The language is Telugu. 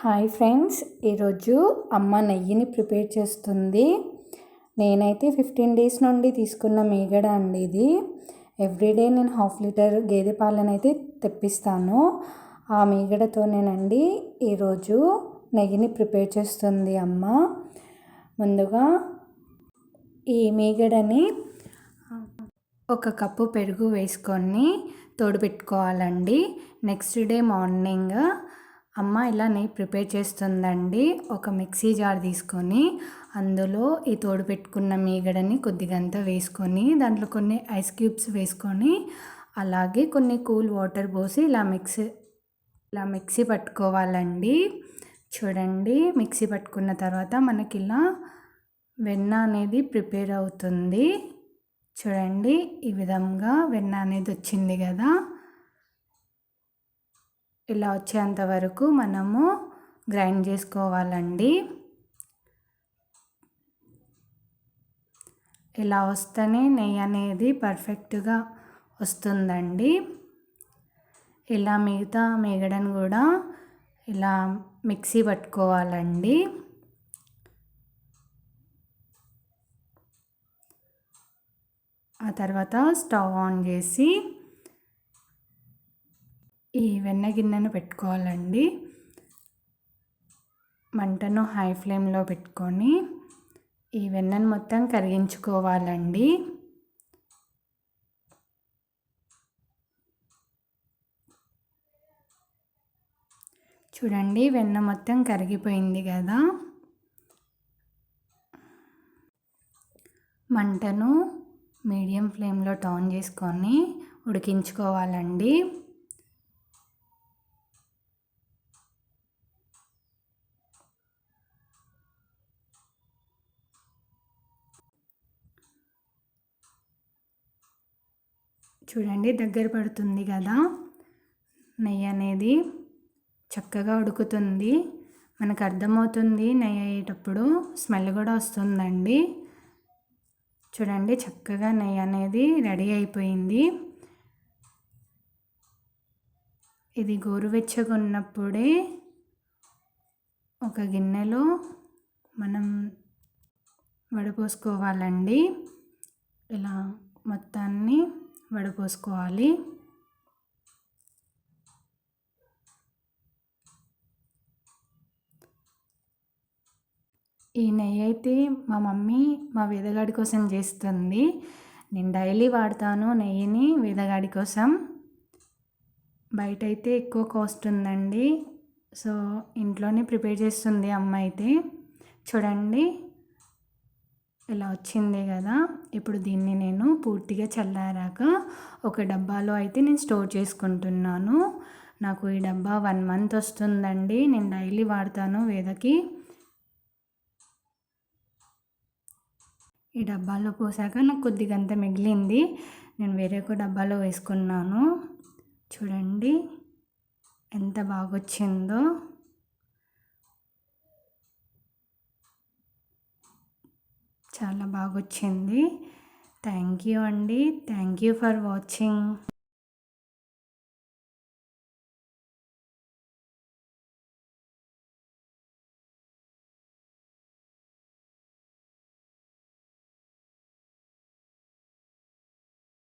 హాయ్ ఫ్రెండ్స్, ఈరోజు అమ్మ నెయ్యిని ప్రిపేర్ చేస్తుంది. నేనైతే 15 డేస్ నుండి తీసుకున్న మీగడ అండి ఇది. ఎవ్రీడే నేను 1/2 లీటర్ గేదె పాలనైతే తెప్పిస్తాను. ఆ మీగడతోనేనండి ఈరోజు నెయ్యిని ప్రిపేర్ చేస్తుంది అమ్మ. ముందుగా ఈ మీగడని 1 కప్పు పెరుగు వేసుకొని తోడుపెట్టుకోవాలండి. నెక్స్ట్ డే మార్నింగ్ అమ్మ ఇలా నెయ్యి ప్రిపేర్ చేస్తుందండి. ఒక మిక్సీ జార్ తీసుకొని అందులో ఈ తోడు పెట్టుకున్న మీగడని కొద్దిగంత వేసుకొని దాంట్లో కొన్ని ఐస్ క్యూబ్స్ వేసుకొని అలాగే కొన్ని కూల్ వాటర్ పోసి ఇలా మిక్సీ పట్టుకోవాలండి. చూడండి, మిక్సీ పట్టుకున్న తర్వాత మనకి ఇలా వెన్న అనేది ప్రిపేర్ అవుతుంది. చూడండి, ఈ విధంగా వెన్న అనేది వచ్చింది కదా. ఇలా వచ్చేంత వరకు మనము గ్రైండ్ చేసుకోవాలండి. ఇలా వస్తేనే నెయ్యి అనేది పర్ఫెక్ట్గా వస్తుందండి. ఇలా మిగతా మీగడను కూడా ఇలా మిక్సీ పట్టుకోవాలండి. ఆ తర్వాత స్టవ్ ఆన్ చేసి ఈ వెన్న గిన్నెను పెట్టుకోవాలండి. మంటను హై ఫ్లేమ్లో పెట్టుకొని ఈ వెన్నను మొత్తం కరిగించుకోవాలండి. చూడండి, వెన్న మొత్తం కరిగిపోయింది కదా. మంటను మీడియం ఫ్లేమ్లో టర్న్ చేసుకొని ఉడికించుకోవాలండి. చూడండి, దగ్గర పడుతుంది కదా. నెయ్యి అనేది చక్కగా ఉడుకుతుంది. మనకు అర్థమవుతుంది నెయ్యి అయ్యేటప్పుడు. స్మెల్ కూడా వస్తుందండి. చూడండి, చక్కగా నెయ్యి అనేది రెడీ అయిపోయింది. ఇది గోరువెచ్చగా ఉన్నప్పుడే ఒక గిన్నెలో మనం వడపోసుకోవాలండి. ఇలా మొత్తాన్ని వడపోసుకోవాలి. ఈ నెయ్యి అయితే మా మమ్మీ మా వేదగాడి కోసం చేస్తుంది. నేను డైలీ వాడతాను నెయ్యిని వేదగాడి కోసం. బయట అయితే ఎక్కువ కాస్ట్ ఉందండి. సో ఇంట్లోనే ప్రిపేర్ చేస్తుంది అమ్మ అయితే. చూడండి, ఇలా వచ్చింది కదా. ఇప్పుడు దీన్ని నేను పూర్తిగా చల్లారాక ఒక డబ్బాలో అయితే నేను స్టోర్ చేసుకుంటున్నాను. నాకు ఈ డబ్బా 1 మంత్ వస్తుందండి. నేను డైలీ వాడతాను వేదకి. ఈ డబ్బాలో పోసాక నాకు కొద్దిగంత మిగిలింది. నేను వేరే ఒక డబ్బాలో వేసుకున్నాను. చూడండి ఎంత బాగా వచ్చిందో. చాలా బాగా వచ్చింది. థ్యాంక్ యూ అండి. Thank you for watching.